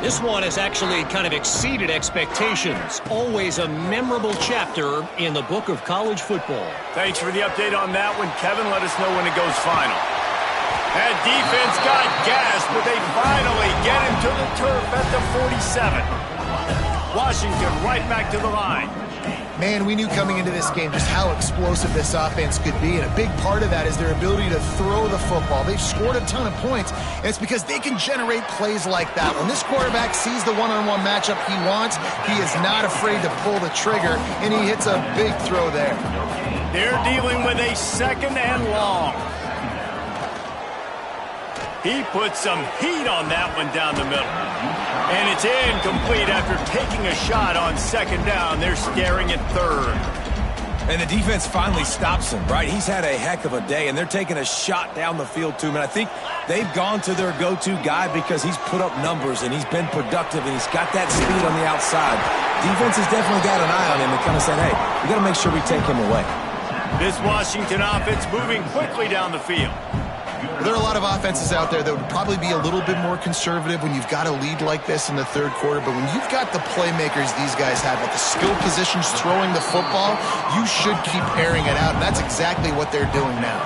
This one has actually kind of exceeded expectations. Always a memorable chapter in the book of college football. Thanks for the update on that one, Kevin. Let us know when it goes final. That defense got gassed, but they finally get him to the turf at the 47. Washington right back to the line. Man, we knew coming into this game just how explosive this offense could be, and a big part of that is their ability to throw the football. They've scored a ton of points, and it's because they can generate plays like that. When this quarterback sees the one-on-one matchup he wants, he is not afraid to pull the trigger, and he hits a big throw there. They're dealing with a 2nd and long. He put some heat on that one down the middle. And it's incomplete after taking a shot on 2nd down. They're staring at 3rd. And the defense finally stops him, right? He's had a heck of a day, and they're taking a shot down the field to him. And I think they've gone to their go-to guy because he's put up numbers, and he's been productive, and he's got that speed on the outside. Defense has definitely got an eye on him and kind of said, hey, we got to make sure we take him away. This Washington offense moving quickly down the field. There are a lot of offenses out there that would probably be a little bit more conservative when you've got a lead like this in the 3rd quarter, but when you've got the playmakers these guys have at the skill positions throwing the football, you should keep airing it out, and that's exactly what they're doing now.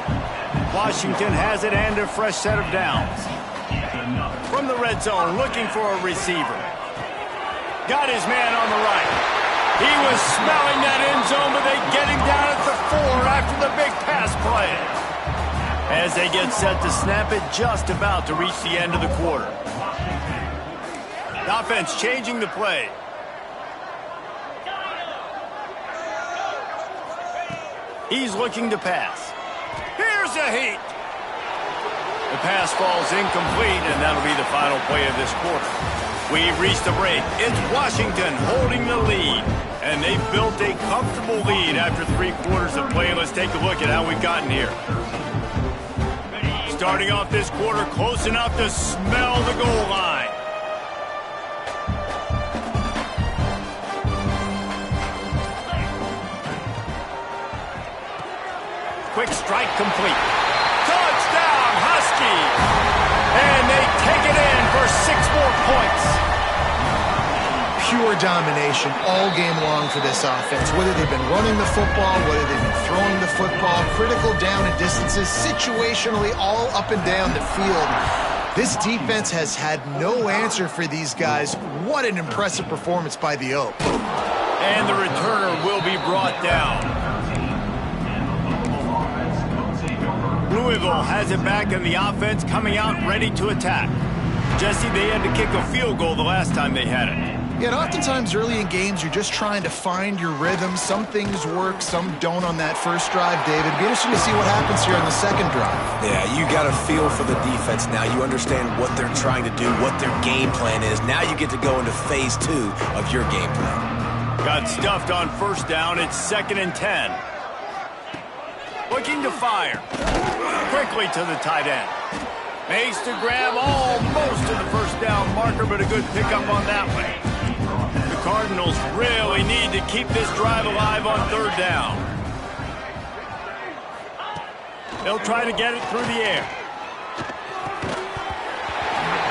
Washington has it and a fresh set of downs. From the red zone, looking for a receiver. Got his man on the right. He was smelling that end zone, but they get him down at the 4 after the big pass play. As they get set to snap it, just about to reach the end of the quarter. The offense changing the play. He's looking to pass. Here's a heat. The pass falls incomplete, and that'll be the final play of this quarter. We've reached the break. It's Washington holding the lead, and they've built a comfortable lead after 3 quarters of play. Let's take a look at how we've gotten here. Starting off this quarter close enough to smell the goal line. Quick strike complete. Touchdown, Huskies! And they take it in for 6 more points. Pure domination all game long for this offense. Whether they've been running the football, whether they've been throwing the football, critical down and distances, situationally all up and down the field. This defense has had no answer for these guys. What an impressive performance by the Oak. And the returner will be brought down. Louisville has it back, and the offense coming out ready to attack. Jesse, they had to kick a field goal the last time they had it. Yeah, and oftentimes early in games, you're just trying to find your rhythm. Some things work, some don't on that first drive, David. It'd be interesting to see what happens here on the 2nd drive. Yeah, you got a feel for the defense now. You understand what they're trying to do, what their game plan is. Now you get to go into phase 2 of your game plan. Got stuffed on 1st down. It's 2nd and 10. Looking to fire. Quickly to the tight end. Makes the grab almost to the 1st down marker, but a good pickup on that one. The Cardinals really need to keep this drive alive on 3rd down. They'll try to get it through the air.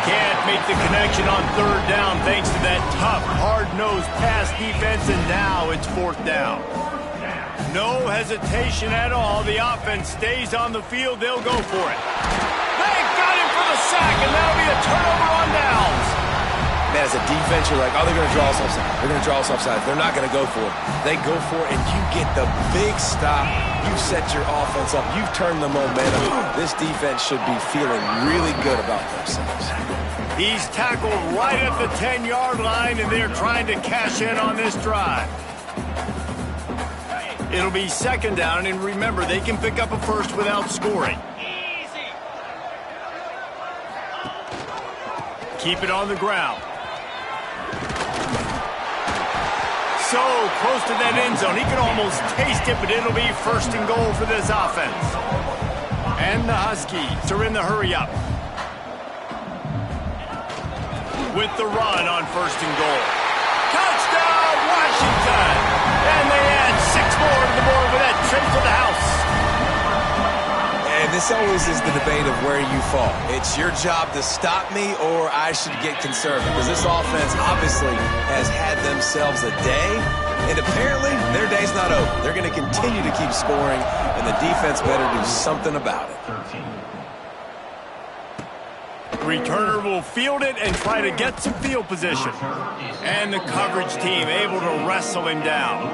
can't make the connection on third down thanks to that tough, hard-nosed pass defense, and now it's fourth down. No hesitation at all. The offense stays on the field. They'll go for it. They got him for the sack, and that'll be a turnover on downs. Man, as a defense, you're like, oh, they're going to draw us offside. They're going to draw us offside. They're not going to go for it. They go for it, and you get the big stop. You set your offense up. You've turned the momentum. This defense should be feeling really good about themselves. He's tackled right at the 10-yard line, and they're trying to cash in on this drive. It'll be second down, and remember, they can pick up a first without scoring. Keep it on the ground. So close to that end zone. He can almost taste it, but it'll be first and goal for this offense. And the Huskies are in the hurry-up. With the run on first and goal. Touchdown, Washington! And they add 6 more to the board with that trip to the house. And this always is the debate of where you fall. It's your job to stop me, or I should get conservative. Because this offense obviously has had themselves a day, and apparently their day's not over. They're going to continue to keep scoring, and the defense better do something about it. Returner will field it and try to get some field position. And the coverage team able to wrestle him down.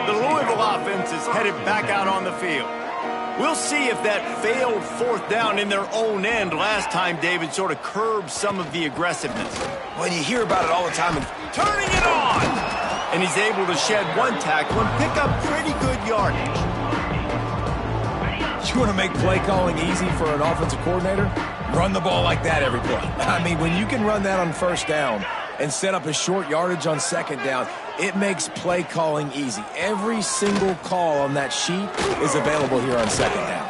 The Louisville offense is headed back out on the field. We'll see if that failed fourth down in their own end last time, David, sort of curbed some of the aggressiveness. When you hear about it all the time, and Turning it on! And he's able to shed one tackle and pick up pretty good yardage. you want to make play calling easy for an offensive coordinator? Run the ball like that every play. I mean, when you can run that on first down and set up a short yardage on second down, it makes play calling easy. Every single call on that sheet is available here on second down.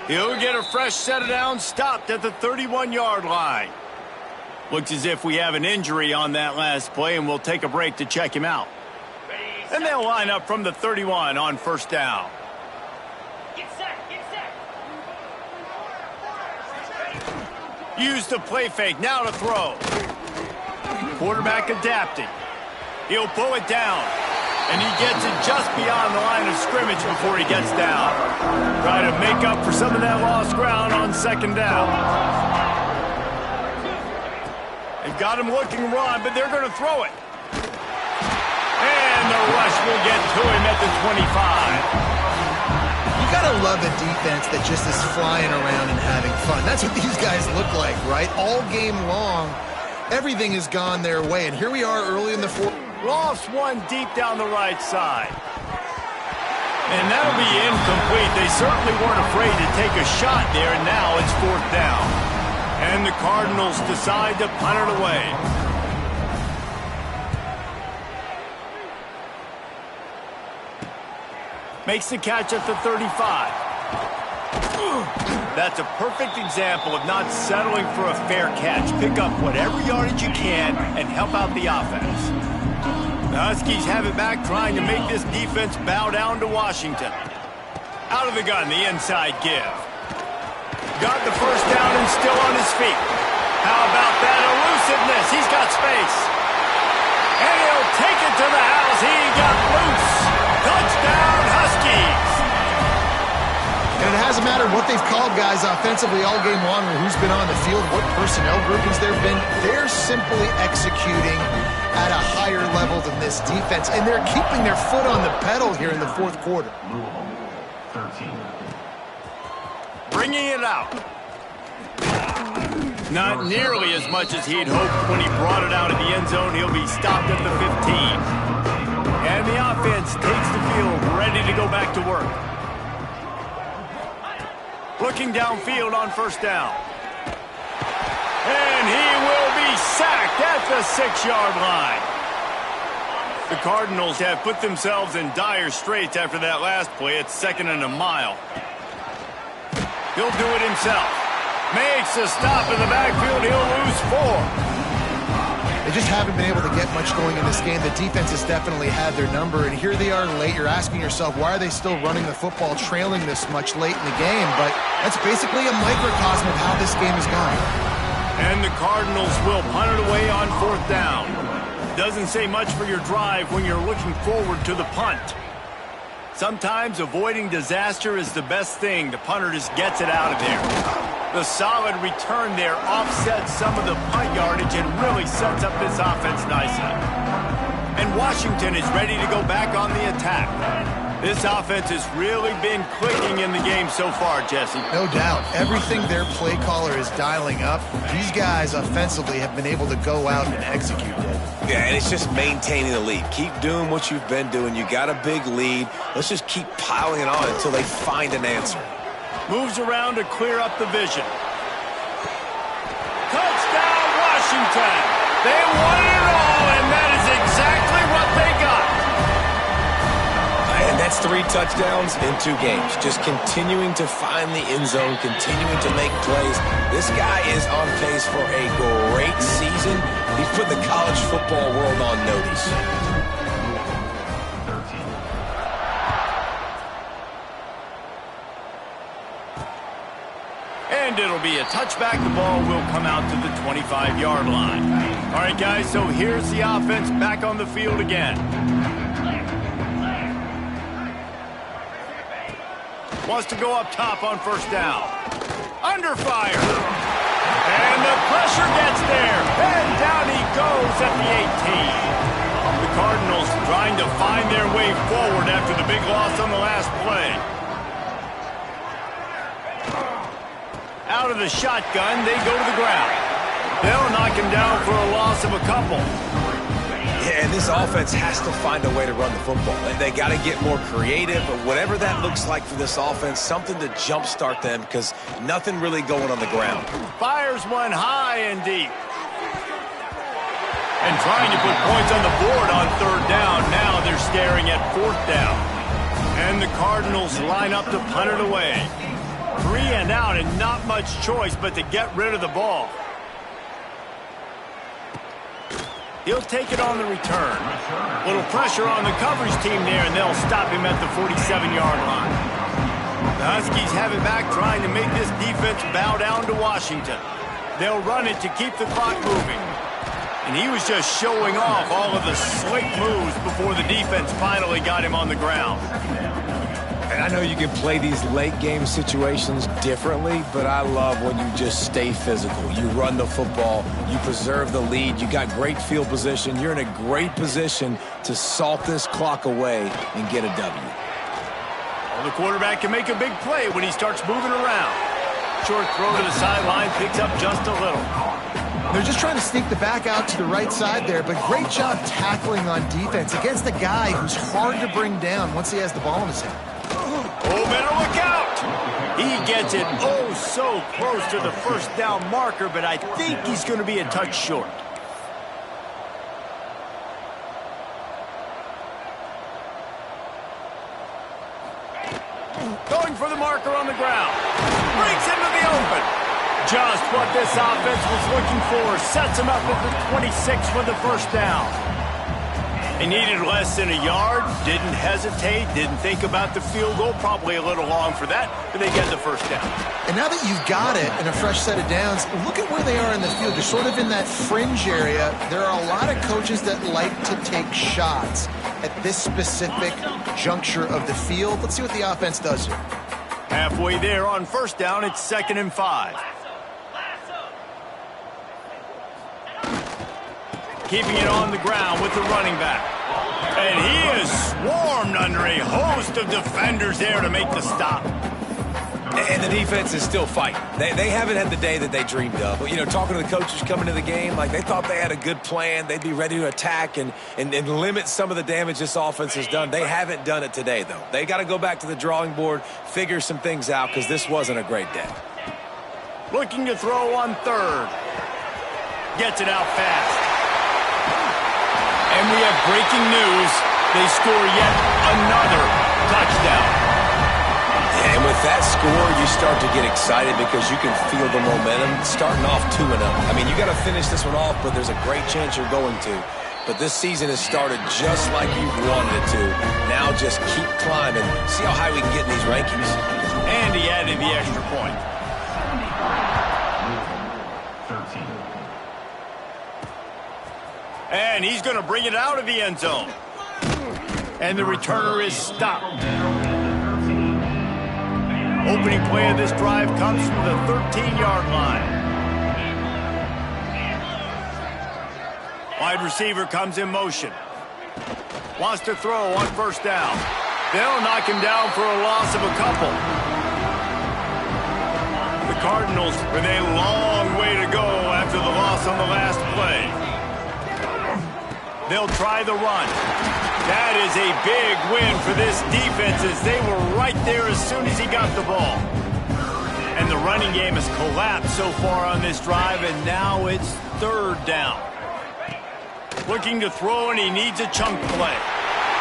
He'll get a fresh set of downs stopped at the 31-yard line. Looks as if we have an injury on that last play, and we'll take a break to check him out. And they'll line up from the 31 on first down. Use the play fake, now to throw. Quarterback adapting. He'll pull it down. And he gets it just beyond the line of scrimmage before he gets down. Try to make up for some of that lost ground on second down. They've got him looking run, but they're going to throw it. And the rush will get to him at the 25. You gotta love a defense that just is flying around and having fun. That's what these guys look like, right? All game long, everything has gone their way. And here we are early in the fourth. Lost one deep down the right side. And that'll be incomplete. They certainly weren't afraid to take a shot there, and now it's fourth down. And the Cardinals decide to punt it away. Makes the catch at the 35. That's a perfect example of not settling for a fair catch. Pick up whatever yardage you can and help out the offense. The Huskies have it back, trying to make this defense bow down to Washington. Out of the gun, the inside give. Got the first down and still on his feet. How about that elusiveness? He's got space. And he'll take it to the house. He got loose. Touchdown, Huskies. And it hasn't mattered what they've called guys offensively all game long or who's been on the field, what personnel groupings there have been. They're simply executing at a higher level than this defense, and they're keeping their foot on the pedal here in the fourth quarter. Bringing it out. Not nearly as much as he'd hoped when he brought it out of the end zone. He'll be stopped at the 15. And the offense takes the field, ready to go back to work. Looking downfield on first down. And he will be sacked at the 6-yard line. The Cardinals have put themselves in dire straits after that last play. It's second and a mile. He'll do it himself. Makes a stop in the backfield. He'll lose 4. They just haven't been able to get much going in this game. The defense has definitely had their number, and here they are late. You're asking yourself, why are they still running the football, trailing this much late in the game? But that's basically a microcosm of how this game has gone. And the Cardinals will punt it away on 4th down. Doesn't say much for your drive when you're looking forward to the punt. Sometimes avoiding disaster is the best thing. The punter just gets it out of there. The solid return there offsets some of the punt yardage and really sets up this offense nicely. And Washington is ready to go back on the attack. This offense has really been clicking in the game so far, Jesse. No doubt. Everything their play caller is dialing up, these guys offensively have been able to go out and execute it. Yeah, and it's just maintaining the lead. Keep doing what you've been doing. You got a big lead. Let's just keep piling it on until they find an answer. Moves around to clear up the vision. Touchdown, Washington! They won it all, and that is exactly what they got. And that's 3 touchdowns in 2 games. Just continuing to find the end zone, continuing to make plays. This guy is on pace for a great season. He's put the college football world on notice. And it'll be a touchback. The ball will come out to the 25-yard line. All right, guys, so here's the offense back on the field again. Wants to go up top on 1st down. Under fire. And the pressure gets there. And down he goes at the 18. The Cardinals trying to find their way forward after the big loss on the last play. Out of the shotgun, they go to the ground. They'll knock him down for a loss of a couple. Yeah, and this offense has to find a way to run the football. They got to get more creative, but whatever that looks like for this offense, something to jumpstart them because nothing really going on the ground. Fires one high and deep. And trying to put points on the board on 3rd down. Now they're staring at 4th down. And the Cardinals line up to punt it away. 3 and out and not much choice but to get rid of the ball. He'll take it on the return. Little pressure on the coverage team there, and they'll stop him at the 47-yard line. The Huskies have it back, trying to make this defense bow down to Washington. They'll run it to keep the clock moving. And he was just showing off all of the slick moves before the defense finally got him on the ground. And I know you can play these late-game situations differently, but I love when you just stay physical. You run the football, you preserve the lead, you got great field position, you're in a great position to salt this clock away and get a W. Well, the quarterback can make a big play when he starts moving around. Short throw to the sideline, picks up just a little. They're just trying to sneak the back out to the right side there, but great job tackling on defense against a guy who's hard to bring down once he has the ball in his hand. Oh, better look out! He gets it oh so close to the 1st down marker, but I think he's going to be a touch short. Going for the marker on the ground. Breaks into the open. Just what this offense was looking for. Sets him up at the 26 for the 1st down. They needed less than a yard, didn't hesitate, didn't think about the field goal, probably a little long for that, but they get the 1st down. And now that you've got it and a fresh set of downs, look at where they are in the field. They're sort of in that fringe area. There are a lot of coaches that like to take shots at this specific juncture of the field. Let's see what the offense does here. Halfway there on 1st down, it's 2nd and 5. Keeping it on the ground with the running back. And he is swarmed under a host of defenders there to make the stop. And the defense is still fighting. They haven't had the day that they dreamed of. But, you know, talking to the coaches coming to the game, like they thought they had a good plan. They'd be ready to attack and limit some of the damage this offense has done. They haven't done it today, though. They got to go back to the drawing board, figure some things out, because this wasn't a great day. Looking to throw on 3rd. Gets it out fast. And we have breaking news. They score yet another touchdown. And with that score, you start to get excited because you can feel the momentum starting off 2-0. I mean, you got to finish this one off, but there's a great chance you're going to. But this season has started just like you wanted it to. Now just keep climbing. See how high we can get in these rankings. And he added the extra point. 13. And he's going to bring it out of the end zone. And the returner is stopped. Opening play of this drive comes from the 13-yard line. Wide receiver comes in motion. Wants to throw on first down. They'll knock him down for a loss of a couple. The Cardinals with a long way to go after the loss on the last play. They'll try the run. That is a big win for this defense as they were right there as soon as he got the ball. And the running game has collapsed so far on this drive, and now it's third down. Looking to throw, and he needs a chunk play.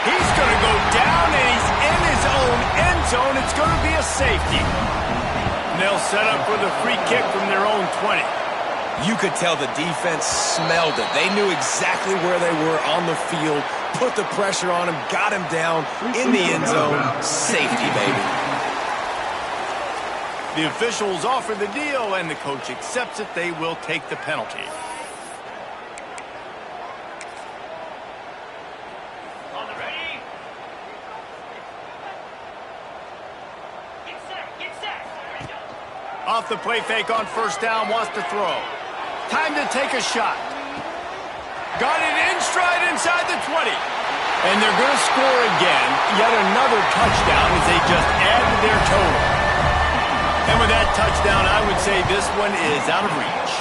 He's going to go down, and he's in his own end zone. It's going to be a safety. And they'll set up for the free kick from their own 20. You could tell the defense smelled it. They knew exactly where they were on the field, put the pressure on him, got him down in the end zone. Safety, baby. The officials offer the deal, and the coach accepts it. They will take the penalty. On the ready? Get set, get set. Off the play fake on first down, wants to throw. Time to take a shot. Got it in stride inside the 20. And they're going to score again. Yet another touchdown as they just add to their total. And with that touchdown, I would say this one is out of reach.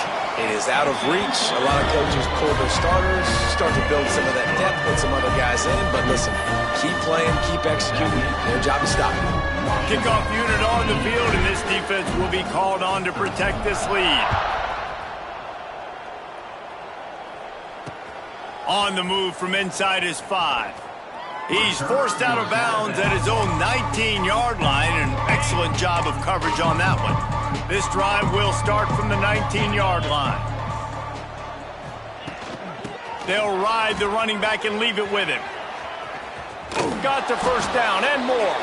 It is out of reach. A lot of coaches pull their starters, start to build some of that depth, put some other guys in. But listen, keep playing, keep executing. Their job is stopping. Kickoff unit on the field, and this defense will be called on to protect this lead. On the move from inside his 5. He's forced out of bounds at his own 19-yard line. An excellent job of coverage on that one. This drive will start from the 19-yard line. They'll ride the running back and leave it with him. Got the first down and more.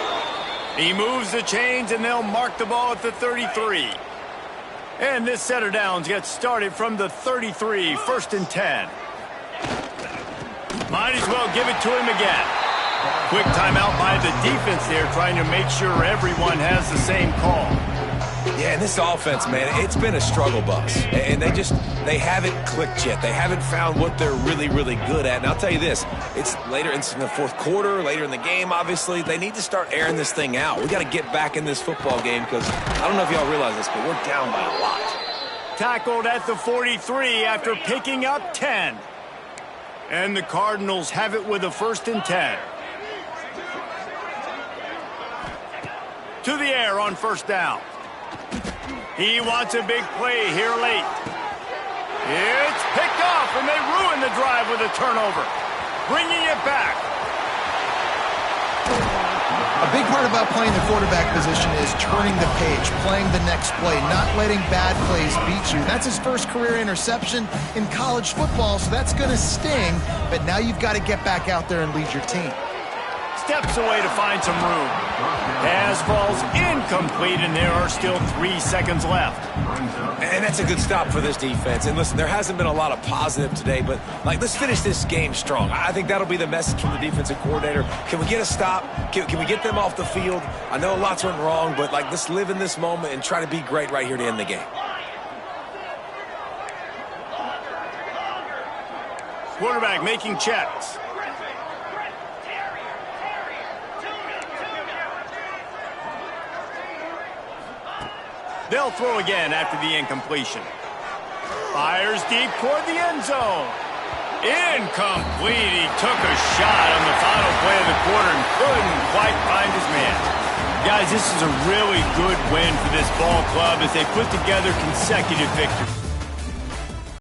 He moves the chains, and they'll mark the ball at the 33. And this set of downs gets started from the 33, 1st and 10. Might as well give it to him again. Quick timeout by the defense there, trying to make sure everyone has the same call. Yeah, and this offense, man, it's been a struggle bus. And they haven't clicked yet. They haven't found what they're really, really good at. And I'll tell you this, it's later in the fourth quarter, later in the game, obviously. They need to start airing this thing out. We got to get back in this football game because I don't know if y'all realize this, but we're down by a lot. Tackled at the 43 after picking up 10. And the Cardinals have it with a 1st and 10. To the air on first down. He wants a big play here late. It's picked off, and they ruin the drive with a turnover. Bringing it back. A big part about playing the quarterback position is turning the page, playing the next play, not letting bad plays beat you. That's his first career interception in college football, so that's going to sting. But now you've got to get back out there and lead your team. Steps away to find some room. Pass falls incomplete, and there are still 3 seconds left. And that's a good stop for this defense. And listen, there hasn't been a lot of positive today, but let's finish this game strong. I think that'll be the message from the defensive coordinator. Can we get a stop? Can we get them off the field? I know lots went wrong, but let's live in this moment and try to be great right here to end the game. Quarterback making checks. They'll throw again after the incompletion. Fires deep toward the end zone. Incomplete. He took a shot on the final play of the quarter and couldn't quite find his man. Guys, this is a really good win for this ball club as they put together consecutive victories.